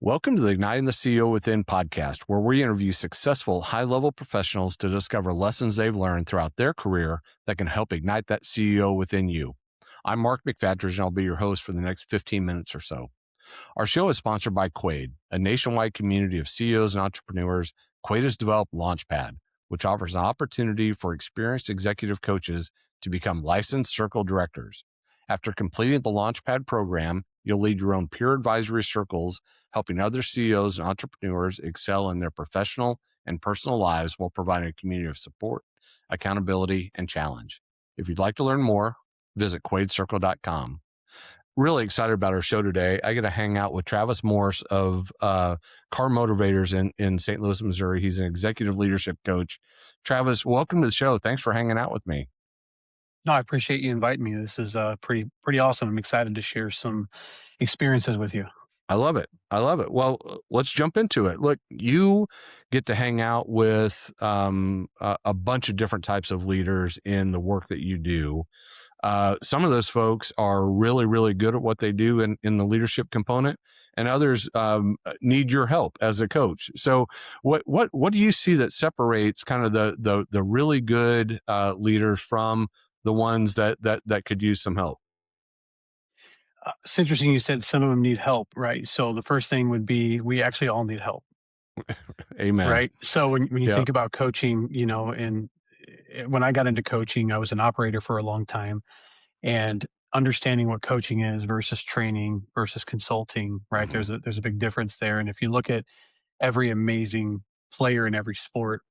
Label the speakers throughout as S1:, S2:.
S1: Welcome to the Igniting the CEO Within podcast, where we interview successful high-level professionals to discover lessons they've learned throughout their career that can help ignite that CEO within you. I'm Mark McFatridge, and I'll be your host for the next 15 minutes or so. Our show is sponsored by Quaid, a nationwide community of CEOs and entrepreneurs. Quaid has developed Launchpad, which offers an opportunity for experienced executive coaches to become licensed circle directors. After completing the Launchpad program, you'll lead your own peer advisory circles, helping other CEOs and entrepreneurs excel in their professional and personal lives while providing a community of support, accountability, and challenge. If you'd like to learn more, visit quaidcircle.com. Really excited about our show today. I get to hang out with Travis Morss of Car Motivators in St. Louis, Missouri. He's an executive leadership coach. Travis, welcome to the show. Thanks for hanging out with me.
S2: No, I appreciate you inviting me. This is pretty awesome. I'm excited to share some experiences with you.
S1: I love it. I love it. Well, let's jump into it. Look, you get to hang out with a bunch of different types of leaders in the work that you do. Some of those folks are really, really good at what they do in the leadership component, and others need your help as a coach. So, what do you see that separates kind of the really good leaders from the ones that could use some help?
S2: It's interesting you said some of them need help, right? So the first thing would be we actually all need help,
S1: Amen.
S2: right? So when you
S1: Yeah.
S2: think about coaching, and when I got into coaching, I was an operator for a long time, and understanding what coaching is versus training versus consulting, right?
S1: Mm-hmm.
S2: There's a big difference there. And if you look at every amazing player in every sport,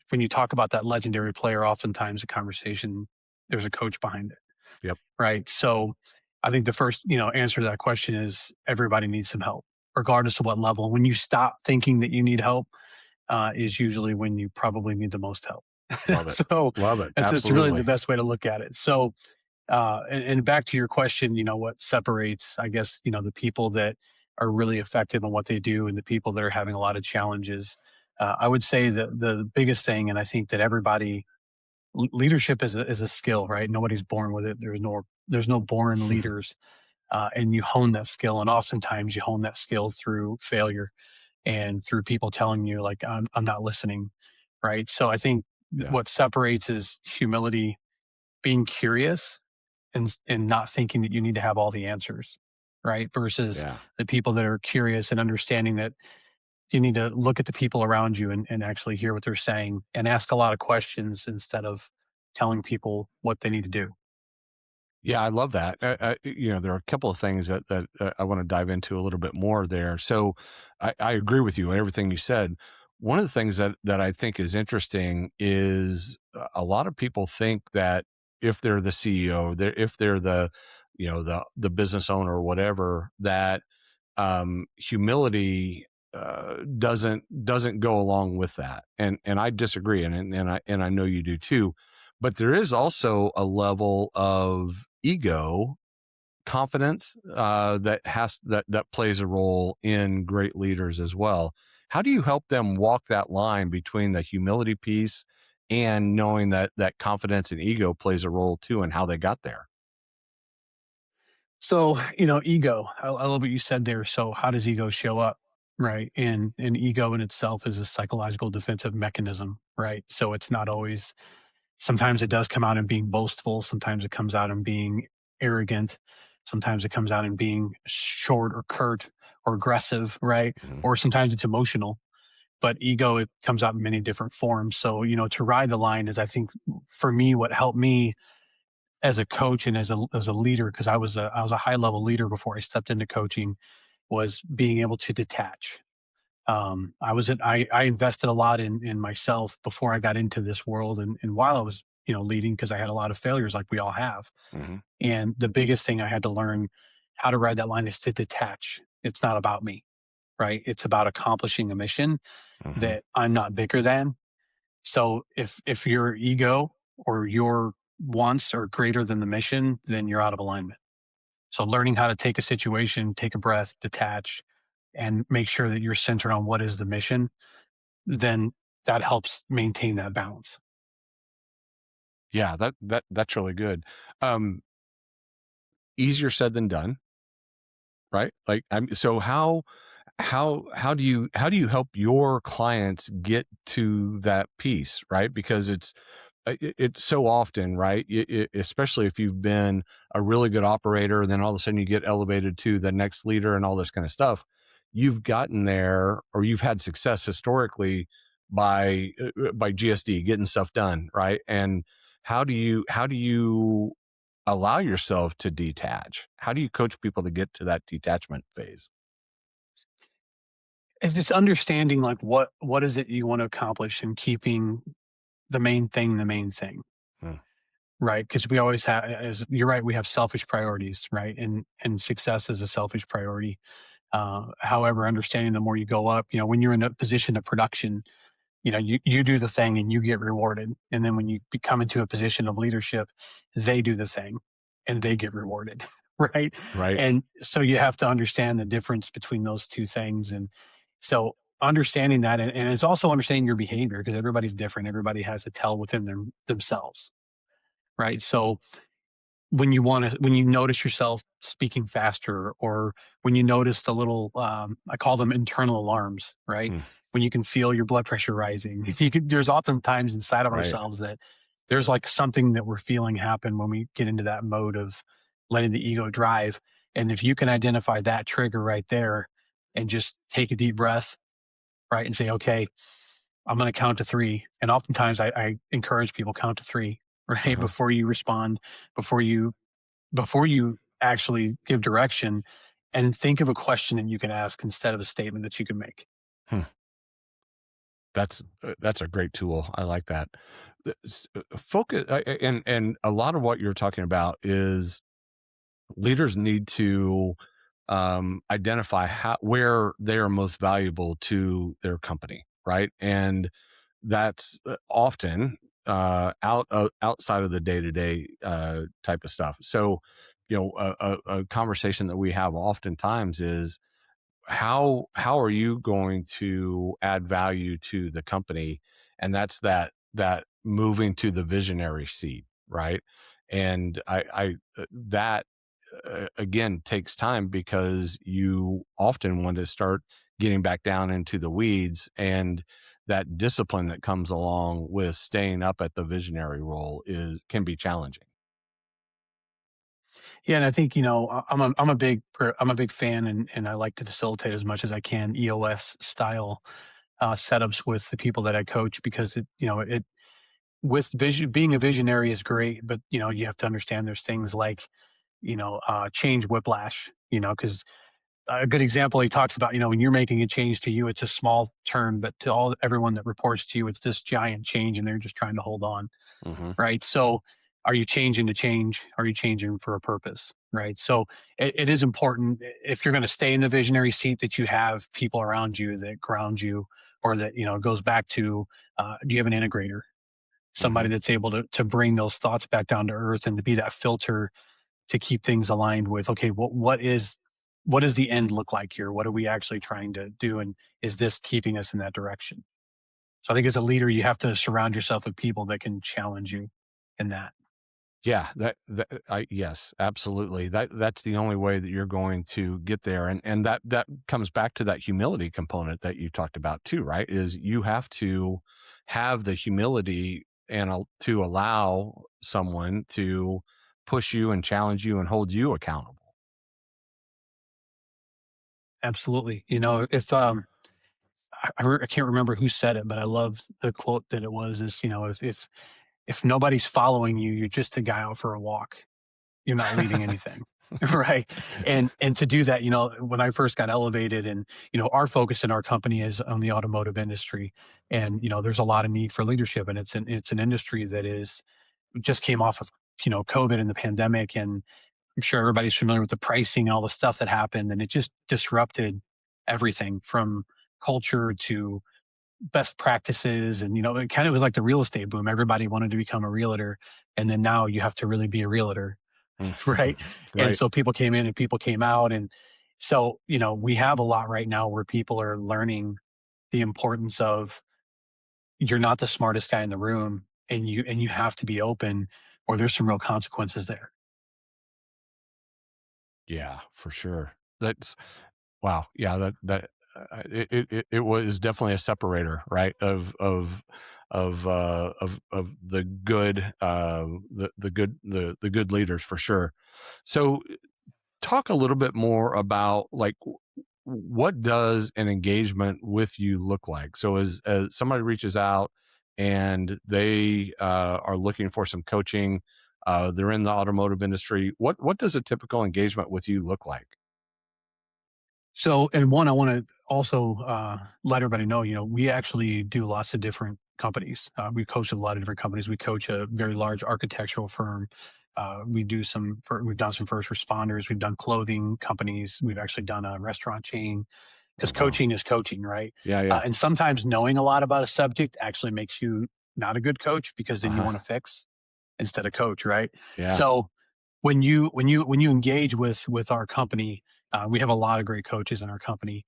S2: when you talk about that legendary player, oftentimes the conversation there's a coach behind it.
S1: Yep.
S2: Right. So I think the first, answer to that question is everybody needs some help, regardless of what level. When you stop thinking that you need help, is usually when you probably need the most help.
S1: Love it.
S2: So
S1: Love it.
S2: it's really the
S1: Absolutely.
S2: best way to look at it. So, and back to your question, what separates, I guess, the people that are really effective in what they do and the people that are having a lot of challenges. I would say that the biggest thing, and I think that everybody leadership is a skill, right? Nobody's born with it. There's no born leaders, and you hone that skill. And oftentimes you hone that skill through failure and through people telling you like, I'm not listening. Right. So I think
S1: Yeah.
S2: what separates is humility, being curious and not thinking that you need to have all the answers. Right. Versus
S1: Yeah.
S2: the people that are curious and understanding that you need to look at the people around you and actually hear what they're saying and ask a lot of questions instead of telling people what they need to do.
S1: Yeah, I love that. There are a couple of things that I want to dive into a little bit more there. So, I agree with you on everything you said. One of the things that I think is interesting is a lot of people think that if they're the CEO, if they're the business owner or whatever, that humility doesn't go along with that, and I disagree, and I know you do too. But there is also a level of ego, confidence that plays a role in great leaders as well. How do you help them walk that line between the humility piece and knowing that confidence and ego plays a role too in how they got there?
S2: So, ego, I love what you said there. So how does ego show up? Right. And ego in itself is a psychological defensive mechanism. Right. So it's not always, sometimes it does come out in being boastful. Sometimes it comes out in being arrogant. Sometimes it comes out in being short or curt or aggressive. Right.
S1: Mhm.
S2: Or sometimes it's emotional. But ego, it comes out in many different forms. So, to ride the line is, I think, for me, what helped me as a coach and as a leader, because I was a high level leader before I stepped into coaching, was being able to detach. I invested a lot in myself before I got into this world, and while I was leading, because I had a lot of failures like we all have.
S1: Mhm.
S2: And the biggest thing I had to learn how to ride that line is to detach. It's not about me, right? It's about accomplishing a mission
S1: Mhm.
S2: that I'm not bigger than. So if your ego or your wants are greater than the mission, then you're out of alignment. So learning how to take a situation, take a breath, detach, and make sure that you're centered on what is the mission, then that helps maintain that balance.
S1: Yeah, that's really good. Um, Easier said than done, right? Like, so how how do you help your clients get to that piece, right? Because it's so often, right? Especially if you've been a really good operator, then all of a sudden you get elevated to the next leader and all this kind of stuff. You've gotten there, or you've had success historically by GSD, getting stuff done, right? And how do you allow yourself to detach? How do you coach people to get to that detachment phase?
S2: It's just understanding like what is it you want to accomplish and keeping the main thing,
S1: Hmm.
S2: right? Because we always have, as you're right, we have selfish priorities, right? And success is a selfish priority. However, understanding the more you go up, when you're in a position of production, you do the thing and you get rewarded. And then when you come into a position of leadership, they do the thing and they get rewarded. Right.
S1: Right.
S2: And so you have to understand the difference between those two things. And so understanding that, and it's also understanding your behavior because everybody's different. Everybody has a tell within themselves. Right. So when you notice yourself speaking faster, or when you notice the little I call them internal alarms, right?
S1: Hmm.
S2: When you can feel your blood pressure rising, there's often times inside of
S1: Right.
S2: ourselves that there's like something that we're feeling happen when we get into that mode of letting the ego drive. And if you can identify that trigger right there and just take a deep breath, right, and say, okay, I'm going to count to three. And oftentimes I encourage people count to three, right,
S1: Uh-huh.
S2: before you respond, before you actually give direction, and think of a question that you can ask instead of a statement that you can make.
S1: Hmm. That's a great tool. I like that. Focus, and a lot of what you're talking about is leaders need to identify where they are most valuable to their company, right? And that's often outside of the day to day type of stuff. So, a conversation that we have oftentimes is how are you going to add value to the company, and that's that moving to the visionary seat, right? And I that again takes time because you often want to start getting back down into the weeds, and that discipline that comes along with staying up at the visionary role is can be challenging.
S2: Yeah, and I think I'm a big fan, and I like to facilitate as much as I can EOS style setups with the people that I coach because it with vision being a visionary is great, but you have to understand there's things like change whiplash. Because a good example he talks about, when you're making a change to you, it's a small turn, but to everyone that reports to you, it's this giant change, and they're just trying to hold on,
S1: Hmm.
S2: right? So, are you changing to change? Are you changing for a purpose, right? So, it is important if you're going to stay in the visionary seat that you have people around you that ground you, or that it goes back to, do you have an integrator?
S1: Hmm.
S2: Somebody that's able to bring those thoughts back down to earth and to be that filter to keep things aligned with, okay, what does the end look like here? What are we actually trying to do? And is this keeping us in that direction? So I think as a leader, you have to surround yourself with people that can challenge you in that.
S1: Yeah, yes, absolutely. That's the only way that you're going to get there, and that comes back to that humility component that you talked about too, right? Is you have to have the humility and to allow someone to push you and challenge you and hold you accountable.
S2: Absolutely. If I can't remember who said it, but I love the quote that it was is, if nobody's following you, you're just a guy out for a walk. You're not leading anything. Right. And to do that, when I first got elevated, and, our focus in our company is on the automotive industry. And, there's a lot of need for leadership, and it's an industry that is just came off of, COVID and the pandemic. And I'm sure everybody's familiar with the pricing and all the stuff that happened. And it just disrupted everything from culture to best practices. And, it kind of was like the real estate boom. Everybody wanted to become a realtor. And then now you have to really be a realtor. Right. And
S1: Right.
S2: so people came in and people came out. And so, we have a lot right now where people are learning the importance of, you're not the smartest guy in the room, and you have to be open, or there's some real consequences there.
S1: Yeah, for sure. That's wow. Yeah, that it was definitely a separator, right? Of the good, the good leaders for sure. So talk a little bit more about like what does an engagement with you look like? So as somebody reaches out and they are looking for some coaching, they're in the automotive industry. What does a typical engagement with you look like?
S2: So, and one, I want to also let everybody know, we actually do lots of different companies. We coach a lot of different companies. We coach a very large architectural firm. We've done some first responders. We've done clothing companies. We've actually done a restaurant chain because
S1: Oh, wow.
S2: coaching is coaching, right?
S1: Yeah, yeah.
S2: And sometimes knowing a lot about a subject actually makes you not a good coach because then you want
S1: Uh-huh.
S2: to fix instead of coach, right?
S1: Yeah.
S2: So when you engage with our company, we have a lot of great coaches in our company,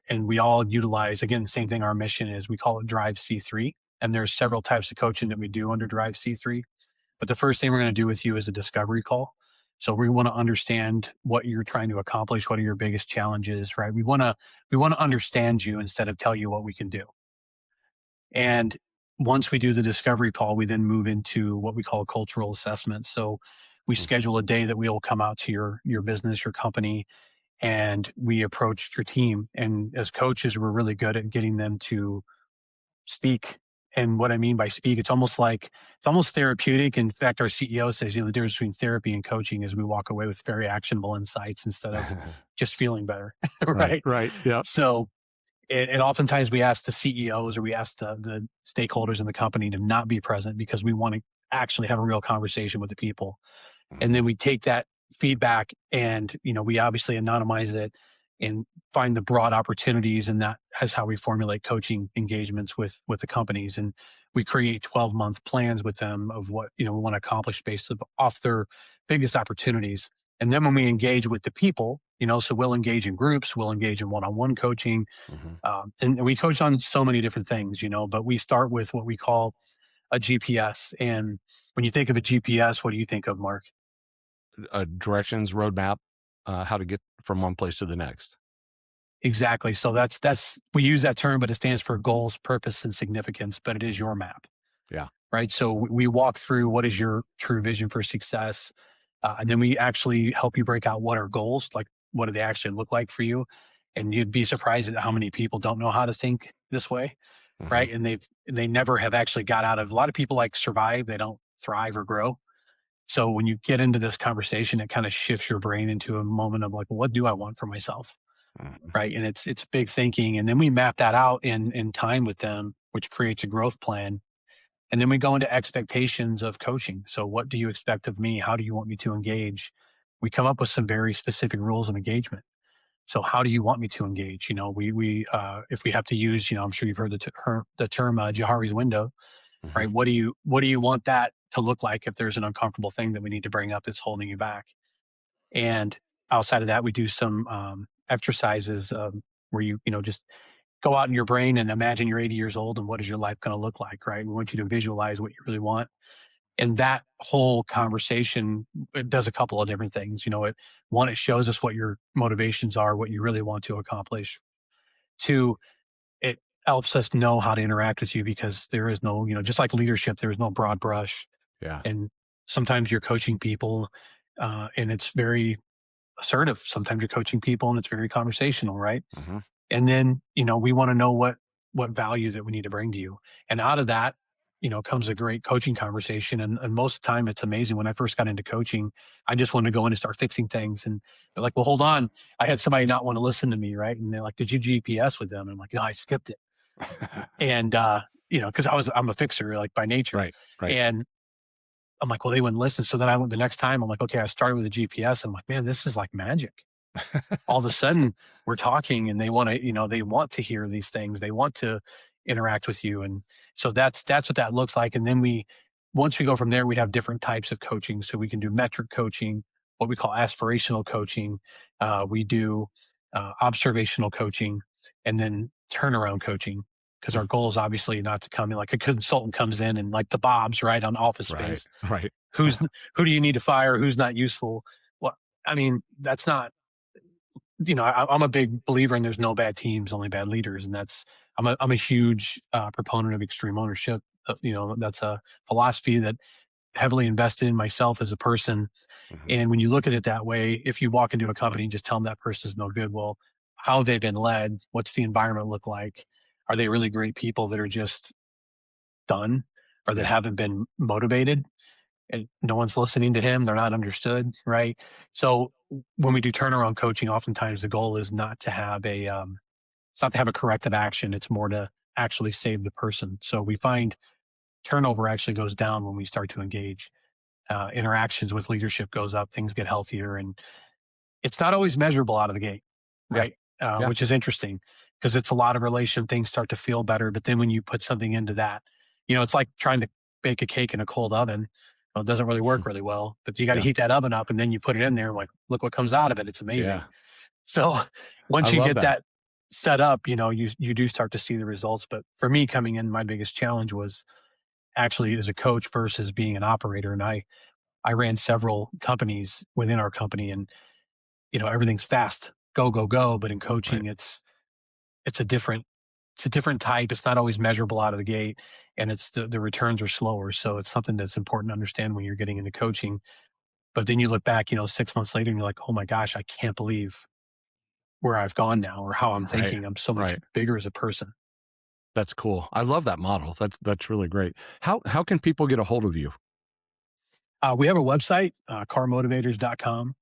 S2: and we all utilize, again, the same thing. Our mission is, we call it Drive C3, and there's several types of coaching that we do under Drive C3. But the first thing we're going to do with you is a discovery call. So we want to understand what you're trying to accomplish. What are your biggest challenges, right? We want to understand you instead of tell you what we can do. And once we do the discovery call, we then move into what we call a cultural assessment. So we
S1: Mm.
S2: schedule a day that we'll come out to your business, your company, and we approach your team. And as coaches, we're really good at getting them to speak. And what I mean by speak, it's almost therapeutic. In fact, our CEO says, the difference between therapy and coaching is we walk away with very actionable insights instead of just feeling better.
S1: Right,
S2: Right.
S1: right. Yeah.
S2: So and oftentimes we ask the CEOs, or we ask the stakeholders in the company to not be present because we want to actually have a real conversation with the people. And
S1: Mhm,
S2: then we take that feedback and, we obviously anonymize it and find the broad opportunities. And that is how we formulate coaching engagements with the companies. And we create 12-month plans with them of what, we want to accomplish based off their biggest opportunities. And then when we engage with the people, so we'll engage in groups, we'll engage in one-on-one coaching,
S1: mhm.
S2: and we coach on so many different things, but we start with what we call a GPS. And when you think of a GPS, what do you think of, Mark?
S1: Directions, roadmap, how to get from one place to the next.
S2: Exactly. So that's we use that term, but it stands for goals, purpose, and significance. But it is your map,
S1: Yeah.
S2: right? So we walk through what is your true vision for success, and then we actually help you break out what are goals, like what do they actually look like for you. And you'd be surprised at how many people don't know how to think this way,
S1: Mhm,
S2: right? And they never have actually got out of. A lot of people like survive; they don't thrive or grow. So when you get into this conversation, it kind of shifts your brain into a moment of like, well, what do I want for myself?
S1: mhm,
S2: Right. And it's big thinking. And then we map that out in time with them, which creates a growth plan. And then we go into expectations of coaching. So what do you expect of me? How do you want me to engage? We come up with some very specific rules of engagement. So how do you want me to engage? If we have to use, I'm sure you've heard the term Johari's window,
S1: mhm.
S2: right? What do you want that to look like if there's an uncomfortable thing that we need to bring up that's holding you back? And outside of that, we do some exercises, where just go out in your brain and imagine you're 80 years old and what is your life going to look like, right? We want you to visualize what you really want. And that whole conversation, it does a couple of different things. It shows us what your motivations are, what you really want to accomplish. Two, it helps us know how to interact with you because there is no, just like leadership, there is no broad brush.
S1: Yeah.
S2: And sometimes you're coaching people, and it's very assertive. Sometimes you're coaching people and it's very conversational, right?
S1: Mhm.
S2: And then, we want to know what value that we need to bring to you. And out of that, comes a great coaching conversation. And most of the time it's amazing. When I first got into coaching, I just wanted to go in and start fixing things. And they're like, well, hold on. I had somebody not want to listen to me, right? And they're like, did you GPS with them? And I'm like, no, I skipped it. And because I'm a fixer, like, by nature.
S1: Right, right.
S2: And I'm like, well, they wouldn't listen. So then I went the next time. I'm like, okay, I started with a GPS. I'm like, man, this is like magic. All of a sudden we're talking and they want to hear these things. They want to interact with you. And so that's what that looks like. And then once we go from there, we have different types of coaching. So we can do metric coaching, what we call aspirational coaching. We do observational coaching, and then turnaround coaching. Because
S1: Mm.
S2: our goal is obviously not to come in like a consultant comes in and like the Bobs, right, on Office
S1: Right,
S2: Space.
S1: right.
S2: Who do you need to fire? Who's not useful? Well, I mean, that's not I'm a big believer in there's no bad teams, only bad leaders, and I'm a huge proponent of extreme ownership. That's a philosophy that heavily invested in myself as a person.
S1: Hmm.
S2: And when you look at it that way, if you walk into a company and just tell them that person is no good, well, how have they been led? What's the environment look like? Are they really great people that are just done or that
S1: Yeah.
S2: haven't been motivated? And no one's listening to him. They're not understood, right? So when we do turnaround coaching, oftentimes the goal is not to have it's not to have a corrective action. It's more to actually save the person. So we find turnover actually goes down when we start to engage. Interactions with leadership goes up. Things get healthier, and it's not always measurable out of the gate,
S1: Yeah.
S2: right?
S1: Yeah.
S2: Which is interesting because it's a lot of relation. Things start to feel better, but then when you put something into that, it's like trying to bake a cake in a cold oven. Well, it doesn't really work really well, but you got to
S1: Yeah.
S2: heat that oven up and then you put it in there. Like, look what comes out of it. It's amazing.
S1: Yeah.
S2: So
S1: I
S2: once you
S1: love
S2: get
S1: that.
S2: that set up, you do start to see the results. But for me, coming in, my biggest challenge was actually as a coach versus being an operator. And I ran several companies within our company, and everything's fast, go, go, go. But in
S1: Right.
S2: coaching, it's a different it's a different type. It's not always measurable out of the gate, and it's the returns are slower. So it's something that's important to understand when you're getting into coaching. But then you look back, 6 months later, and you're like, oh my gosh, I can't believe where I've gone now or how I'm
S1: Right.
S2: thinking. I'm so much
S1: Right.
S2: bigger as a person.
S1: That's cool. I love that model. That's really great. How can people get a hold of you?
S2: We have a website, carmotivators.com.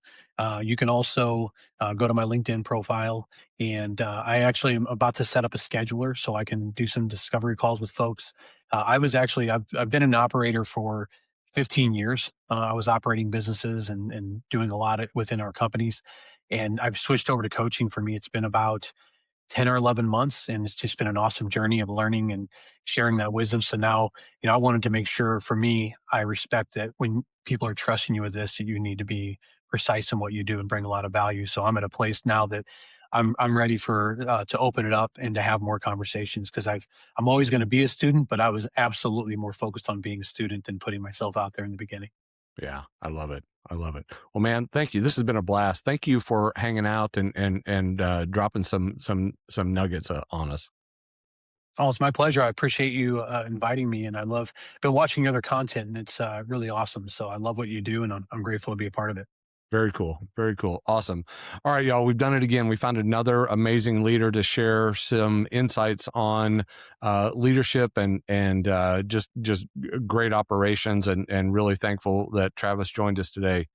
S2: You can also go to my LinkedIn profile. And I actually am about to set up a scheduler so I can do some discovery calls with folks. I've been an operator for 15 years. I was operating businesses and doing a lot within our companies. And I've switched over to coaching. For me, it's been about 10 or 11 months, and it's just been an awesome journey of learning and sharing that wisdom. So now, I wanted to make sure, for me, I respect that when people are trusting you with this, that you need to be precise in what you do and bring a lot of value. So I'm at a place now that I'm ready for to open it up and to have more conversations, because I'm always going to be a student, but I was absolutely more focused on being a student than putting myself out there in the beginning.
S1: Yeah, I love it. I love it. Well, man, thank you. This has been a blast. Thank you for hanging out and dropping some nuggets on us.
S2: Oh, it's my pleasure. I appreciate you inviting me, and I love been watching your other content, and it's really awesome. So I love what you do, and I'm grateful to be a part of it.
S1: Very cool. Very cool. Awesome. All right, y'all. We've done it again. We found another amazing leader to share some insights on leadership and just great operations, and really thankful that Travis joined us today.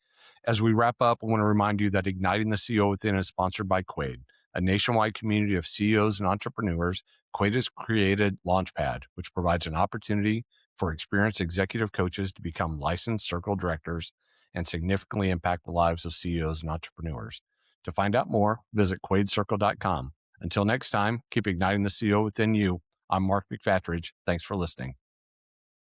S1: As we wrap up, I want to remind you that Igniting the CEO Within is sponsored by Quaid, a nationwide community of CEOs and entrepreneurs. Quaid has created Launchpad, which provides an opportunity for experienced executive coaches to become licensed circle directors and significantly impact the lives of CEOs and entrepreneurs. To find out more, visit quaidcircle.com. Until next time, keep igniting the CEO within you. I'm Mark McFatridge. Thanks for listening.